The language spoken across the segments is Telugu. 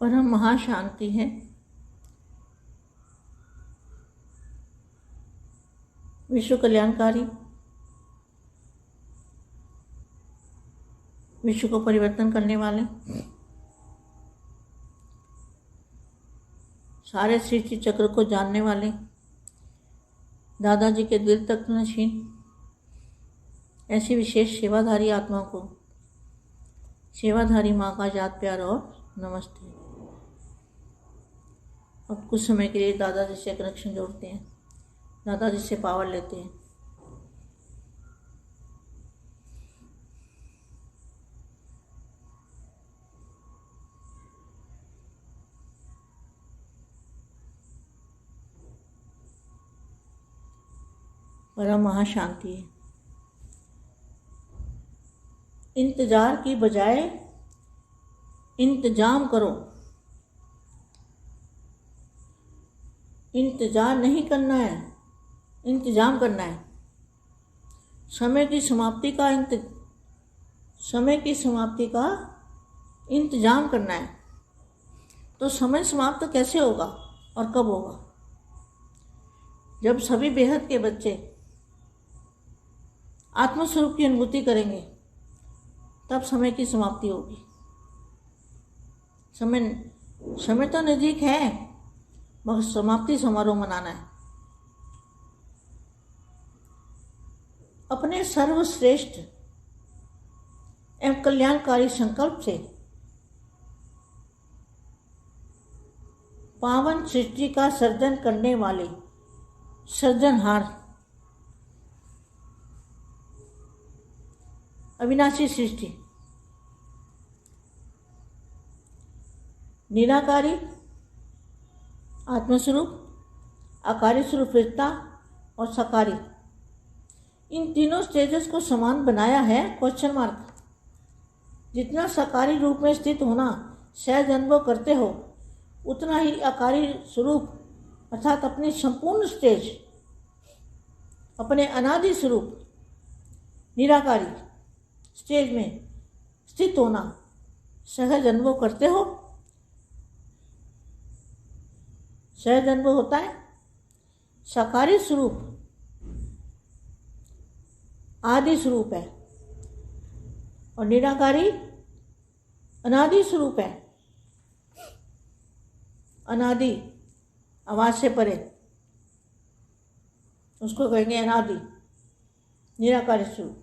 परम महाशांति है। विश्व कल्याणकारी, विश्व को परिवर्तन करने वाले, सारे सृष्टि चक्र को जानने वाले, दादाजी के दिल तक नशीन ऐसी विशेष सेवाधारी आत्माओं को सेवाधारी माँ का याद प्यार और नमस्ते। अब कुछ समय के लिए दादाजी से कनेक्शन जोड़ते हैं, दादाजी से पावर लेते हैं। परम महाशांति है। इंतजार की बजाय इंतजाम करो। इंतजार नहीं करना है, इंतजाम करना है। समय की समाप्ति का इंतजाम करना है। तो समय समाप्त कैसे होगा और कब होगा? जब सभी बेहद के बच्चे आत्मस्वरूप की अनुभूति करेंगे, तब समय की समाप्ति होगी। समय तो नजीक है, मगर समाप्ति समारोह मनाना है। अपने सर्वश्रेष्ठ एवं कल्याणकारी संकल्प से पावन सृष्टि का सर्जन करने वाले सर्जनहार अविनाशी सृष्टि, निराकारी आत्मस्वरूप, आकारी स्वरूप रिश्ता और साकारी, इन तीनों स्टेजेस को समान बनाया है क्वेश्चन मार्क। जितना साकारी रूप में स्थित होना सहज अनुभव करते हो, उतना ही आकारी स्वरूप अर्थात अपनी संपूर्ण स्टेज, अपने अनादि स्वरूप निराकारी स्टेज में स्थित होना सहज अनुभव करते हो। सहज अनुभव होता है। साकारी स्वरूप आदि स्वरूप है और निराकारी अनादि स्वरूप है। अनादि आवाज से परे, उसको कहेंगे अनादि, निराकारी स्वरूप।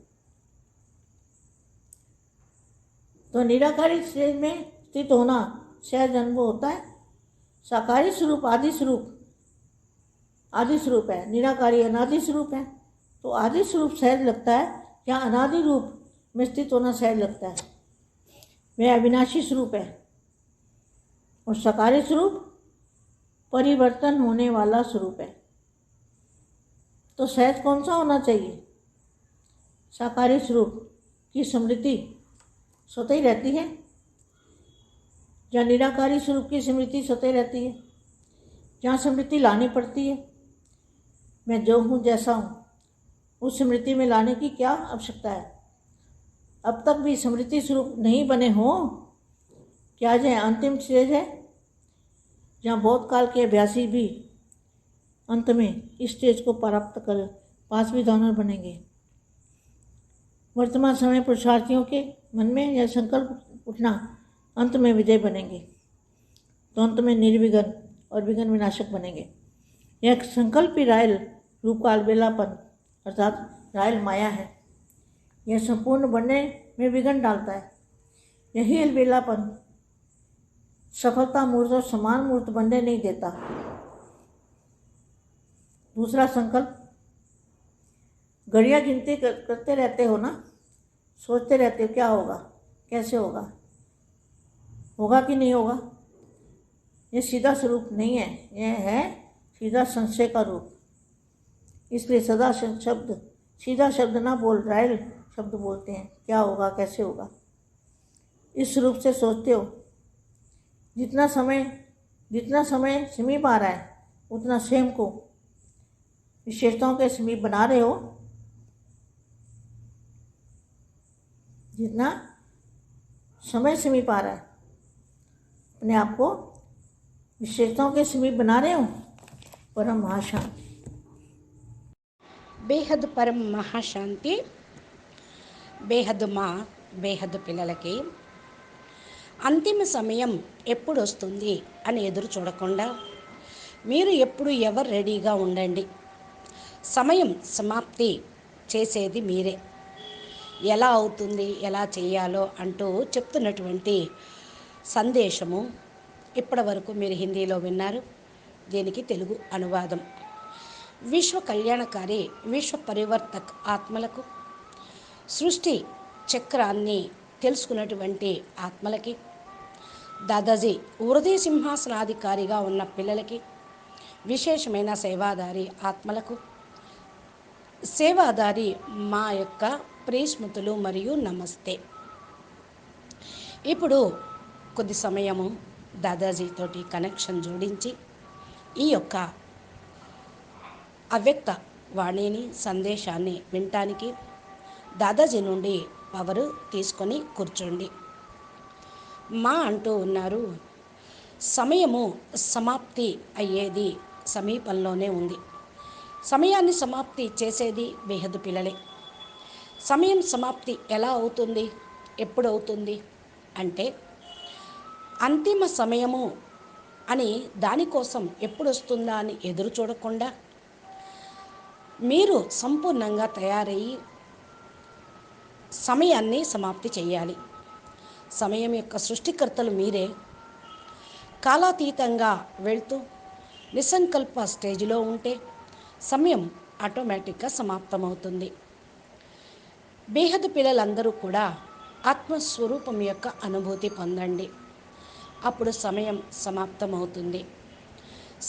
तो निराकारी स्टेज में स्थित होना सहज अनुभव होता है। साकारी स्वरूप आदि स्वरूप है, निराकारी अनादि स्वरूप है। तो आदि स्वरूप सहज लगता है या अनादि रूप में स्थित होना सहज लगता है। वह अविनाशी स्वरूप है। और साकारी स्वरूप परिवर्तन होने वाला स्वरूप है। तो सहज कौन सा होना चाहिए? साकारी स्वरूप की स्मृति स्वतः ही रहती है या निराकारी स्वरूप की स्मृति स्वतः रहती है? जहाँ स्मृति लानी पड़ती है, मैं जो हूँ जैसा हूँ, उस स्मृति में लाने की क्या आवश्यकता है? अब तक भी स्मृति स्वरूप नहीं बने हो क्या? यह अंतिम स्टेज है जहाँ बहुत काल के अभ्यासी भी अंत में इस स्टेज को प्राप्त कर पास विधानर बनेंगे। वर्तमान समय पुरुषार्थियों के मन में यह संकल्प उठना, अंत में विजय बनेंगे। तो अंत में निर्विघ्न और विघ्न विनाशक बनेंगे। यह संकल्प ही रायल रूप का अलबेलापन अर्थात रायल माया है। यह संपूर्ण बनने में विघ्न डालता है। यही अलबेलापन सफलता मूर्त और समान मूर्त बनने नहीं देता। दूसरा संकल्प, घड़ियाँ गिनती करते रहते हो ना, सोचते रहते हो क्या होगा, कैसे होगा, होगा कि नहीं होगा। ये सीधा स्वरूप नहीं है, यह है सीधा संशय का रूप। इसलिए सदा शब्द, सीधा शब्द ना बोल रायल शब्द बोलते हैं, क्या होगा, कैसे होगा। इस रूप से सोचते हो। जितना समय समीप आ रहा है, उतना स्वयं को विशेषताओं के समीप बना रहे हो। जितना समय समीप आ रहा है, अपने आप को विशेषताओं के समीप बना रहे हो। परम महाशांति। బేహద్ పరం మహాశాంతి. బేహద్ మా బేహద్ పిల్లలకి అంతిమ సమయం ఎప్పుడు వస్తుంది అని ఎదురు చూడకుండా మీరు ఎప్పుడు ఎవరు రెడీగా ఉండండి. సమయం సమాప్తి చేసేది మీరే. ఎలా అవుతుంది, ఎలా చేయాలో అంటూ చెప్తున్నటువంటి సందేశము ఇప్పటి వరకు మీరు హిందీలో విన్నారు. దీనికి తెలుగు అనువాదం. విశ్వ కళ్యాణకారి, విశ్వ పరివర్తక్ ఆత్మలకు, సృష్టి చక్రాన్ని తెలుసుకున్నటువంటి ఆత్మలకి, దాదాజీ హృదయ సింహాసనాధికారిగా ఉన్న పిల్లలకి, విశేషమైన సేవాదారి ఆత్మలకు, సేవాదారి మా యొక్క ప్రియస్మృతులు మరియు నమస్తే. ఇప్పుడు కొద్ది సమయము దాదాజీతోటి కనెక్షన్ జోడించి ఈ యొక్క అవ్యక్త వాణిని, సందేశాన్ని వినటానికి దాదాజీ నుండి పవరు తీసుకొని కూర్చోండి. మా అంటూ ఉన్నారు, సమయము సమాప్తి అయ్యేది సమీపంలోనే ఉంది. సమయాన్ని సమాప్తి చేసేది బేహద్దు పిల్లలే. సమయం సమాప్తి ఎలా అవుతుంది, ఎప్పుడు అవుతుంది అంటే, అంతిమ సమయము అని దానికోసం ఎప్పుడు వస్తుందా అని ఎదురు చూడకుండా మీరు సంపూర్ణంగా తయారయ్యి సమయాన్ని సమాప్తి చేయాలి. సమయం యొక్క సృష్టికర్తలు మీరే. కాలాతీతంగా వెళ్తూ నిసంకల్ప స్టేజ్లో ఉంటే సమయం ఆటోమేటిక్గా సమాప్తమవుతుంది. బేహద్దు పిల్లలందరూ కూడా ఆత్మస్వరూపం యొక్క అనుభూతి పొందండి. అప్పుడు సమయం సమాప్తమవుతుంది.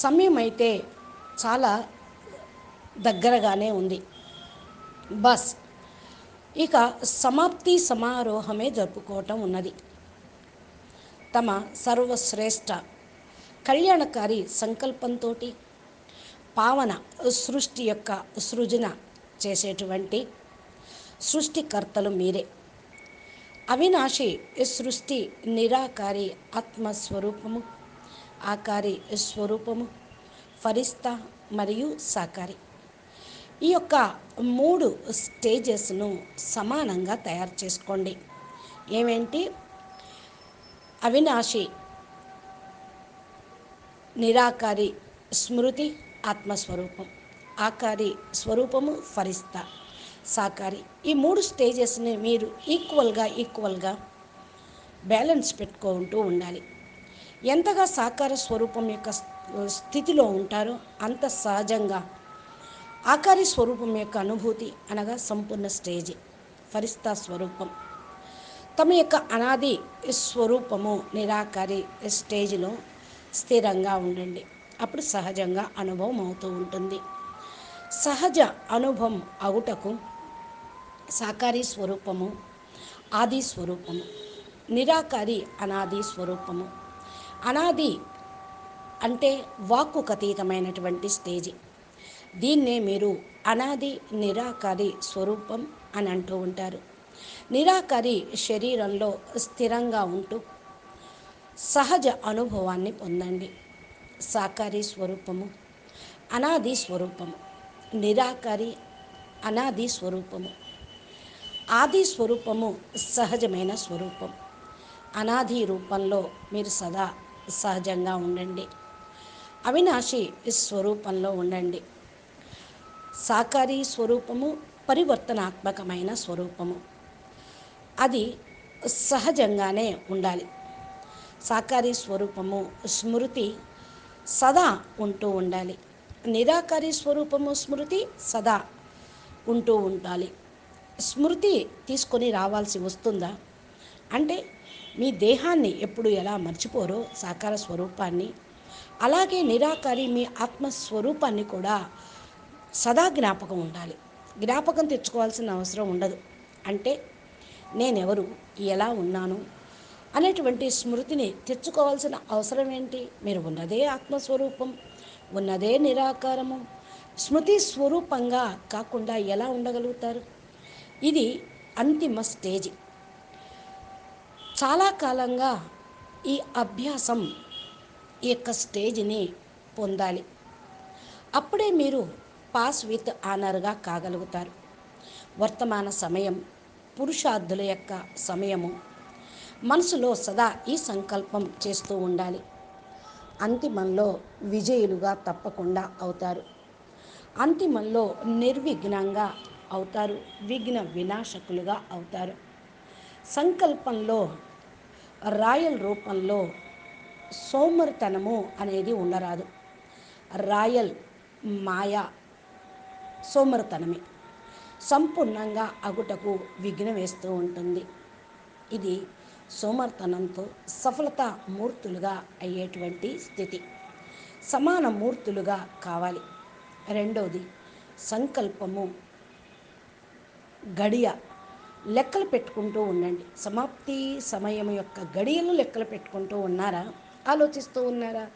సమయం అయితే చాలా దగ్గరగానే ఉంది. బస్ ఇక సమాప్తి సమారోహమే జరుపుకోవటం ఉన్నది. తమ సర్వశ్రేష్ఠ కళ్యాణకారి సంకల్పంతో పావన సృష్టి యొక్క సృజన చేసేటువంటి సృష్టికర్తలు మీరే. అవినాశి సృష్టి నిరాకారి ఆత్మస్వరూపము, ఆకారి స్వరూపము, ఫరిస్తా మరియు సాకారి. ఈ యొక్క 3 స్టేజెస్ను సమానంగా తయారు చేసుకోండి. ఏమేంటి? అవినాశి, నిరాకారి స్మృతి ఆత్మస్వరూపం, ఆకారి స్వరూపము ఫరిస్తా, సాకారి. ఈ 3 స్టేజెస్ని మీరు ఈక్వల్గా బ్యాలెన్స్ పెట్టుకుంటూ ఉండాలి. ఎంతగా సాకార స్వరూపం యొక్క స్థితిలో ఉంటారో అంత సహజంగా ఆకారి స్వరూపం యొక్క అనుభూతి అనగా సంపూర్ణ స్టేజ్ ఫరిస్తా స్వరూపం. తమ యొక్క అనాది స్వరూపము నిరాకారి స్టేజ్లో స్థిరంగా ఉండండి. అప్పుడు సహజంగా అనుభవం అవుతూ ఉంటుంది. సహజ అనుభవం అవుటకు సాకారి స్వరూపము ఆది స్వరూపము, నిరాకారి అనాది స్వరూపము. అనాది అంటే వాక్కుకు అతీతమైనటువంటి స్టేజి. దీన్నే మీరు అనాది నిరాకారి స్వరూపం అని అంటూ ఉంటారు. నిరాకారి శరీరంలో స్థిరంగా ఉంటూ సహజ అనుభవాన్ని పొందండి. సాకారి స్వరూపము అనాది స్వరూపము, నిరాకారి అనాది స్వరూపము, ఆది స్వరూపము సహజమైన స్వరూపం. అనాది రూపంలో మీరు సదా సహజంగా ఉండండి. అవినాశి స్వరూపంలో ఉండండి. సాకారి స్వరూపము పరివర్తనాత్మకమైన స్వరూపము. అది సహజంగానే ఉండాలి. సాకారి స్వరూపము స్మృతి సదా ఉంటూ ఉండాలి. నిరాకారి స్వరూపము స్మృతి సదా ఉంటూ ఉండాలి. స్మృతి తీసుకొని రావాల్సి వస్తుందా అంటే, మీ దేహాన్ని ఎప్పుడు ఎలా మర్చిపోరో సాకార స్వరూపాన్ని, అలాగే నిరాకారి మీ ఆత్మస్వరూపాన్ని కూడా సదా జ్ఞాపకం ఉండాలి. జ్ఞాపకం తెచ్చుకోవాల్సిన అవసరం ఉండదు. అంటే నేనెవరు, ఎలా ఉన్నాను అనేటువంటి స్మృతిని తెచ్చుకోవాల్సిన అవసరం ఏంటి? మీరు ఉన్నదే ఆత్మస్వరూపం, ఉన్నదే నిరాకారము. స్మృతి స్వరూపంగా కాకుండా ఎలా ఉండగలుగుతారు? ఇది అంతిమ స్టేజి. చాలా కాలంగా ఈ అభ్యాసం ఈ యొక్క స్టేజ్ని పొందాలి. అప్పుడే మీరు పాస్ విత్ ఆనర్గా కాగలుగుతారు. వర్తమాన సమయం పురుషార్థుల యొక్క సమయము. మనసులో సదా ఈ సంకల్పం చేస్తూ ఉండాలి. అంతిమంలో విజయులుగా తప్పకుండా అవుతారు. అంతిమంలో నిర్విఘ్నంగా అవుతారు. విఘ్న వినాశకులుగా అవుతారు. సంకల్పంలో రాయల్ రూపంలో సోమరితనము అనేది ఉండరాదు. రాయల్ మాయ సోమరితనమే సంపూర్ణంగా అగుటకు విఘ్నం వేస్తూ ఉంటుంది. ఇది సోమర్తనంతో సఫలతా మూర్తులుగా అయ్యేటువంటి స్థితి. సమాన మూర్తులుగా కావాలి. రెండవది, సంకల్పము గడియ లెక్కలు పెట్టుకుంటూ ఉండండి. సమాప్తి సమయం యొక్క గడియలు లెక్కలు పెట్టుకుంటూ ఉన్నారా? ఆలోచిస్తూ ఉన్నారా?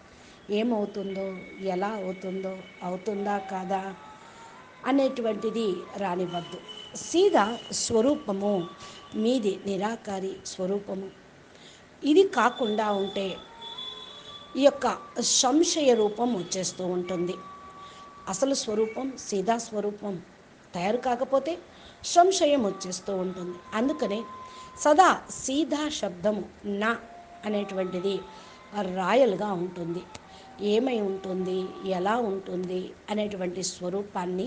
ఏమవుతుందో, ఎలా అవుతుందో, అవుతుందా కాదా అనేటువంటిది రానివ్వద్దు. సీదా స్వరూపము మీది నిరాకారి స్వరూపము. ఇది కాకుండా ఉంటే ఈ యొక్క సంశయ రూపం వచ్చేస్తూ ఉంటుంది. అసలు స్వరూపం సీదా స్వరూపం తయారు కాకపోతే సంశయం వచ్చేస్తూ ఉంటుంది. అందుకనే సదా సీదా శబ్దము నా అనేటువంటిది రాయల్గా ఉంటుంది. ఏమై ఉంటుంది, ఎలా ఉంటుంది అనేటువంటి స్వరూపాన్ని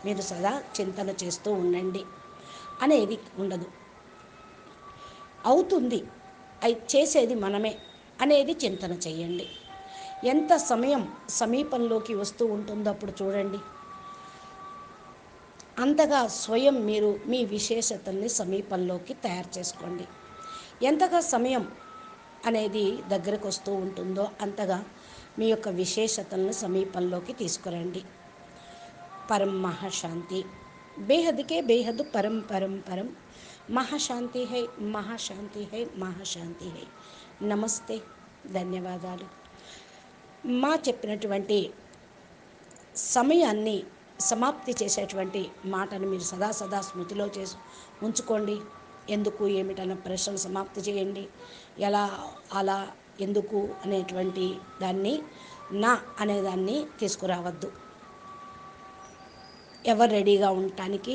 మీరు సదా చింతన చేస్తూ ఉండండి. అనేది ఉండదు. అవుతుంది, చేసేది మనమే అనేది చింతన చేయండి. ఎంత సమయం సమీపంలోకి వస్తూ ఉంటుందో అప్పుడు చూడండి. అంతగా స్వయం మీరు మీ విశేషతల్ని సమీపంలోకి తయారు చేసుకోండి. ఎంతగా సమయం అనేది దగ్గరకు వస్తూ ఉంటుందో అంతగా మీ యొక్క విశేషతలను సమీపంలోకి తీసుకురండి. పరం మహాశాంతి. బేహద్కే బేహద్ పరం పరం పరం. మహాశాంతి హై, మహాశాంతి హై, మహాశాంతి హై. నమస్తే, ధన్యవాదాలు. మా చెప్పినటువంటి సమయాన్ని సమాప్తి చేసేటువంటి మాటను మీరు సదా సదా స్మృతిలో ఉంచుకోండి. ఎందుకు ఏమిటన్న ప్రశ్నలు సమాప్తి చేయండి. ఎలా, అలా, ఎందుకు అనేటువంటి దాన్ని, నా అనేదాన్ని తీసుకురావద్దు. ఎవరు రెడీగా ఉండటానికి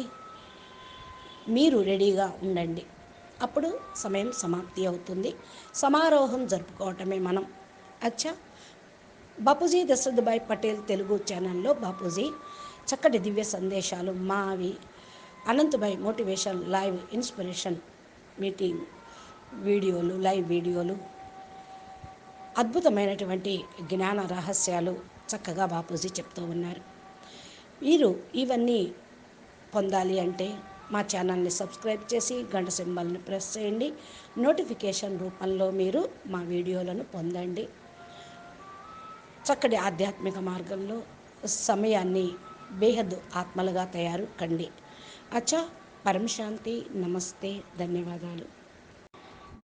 మీరు రెడీగా ఉండండి. అప్పుడు సమయం సమాప్తి అవుతుంది. సమారోహం జరుపుకోవటమే మనం. అచ్చా, బాపూజీ దశరథభాయ్ పటేల్ తెలుగు ఛానల్లో బాపూజీ చక్కటి దివ్య సందేశాలు, మావి Anantbhai motivation live inspiration meeting వీడియోలు, లైవ్ వీడియోలు, అద్భుతమైనటువంటి జ్ఞాన రహస్యాలు చక్కగా బాపూజీ చెప్తూ ఉన్నారు. మీరు ఇవన్నీ పొందాలి అంటే మా ఛానల్ని సబ్స్క్రైబ్ చేసి గంట సింబల్ని ప్రెస్ చేయండి. నోటిఫికేషన్ రూపంలో మీరు మా వీడియోలను పొందండి. చక్కటి ఆధ్యాత్మిక మార్గంలో సమయాన్ని బేహద్ ఆత్మలుగా తయారు కండి. అచ్చా, పరం శాంతి. నమస్తే, ధన్యవాదాలు.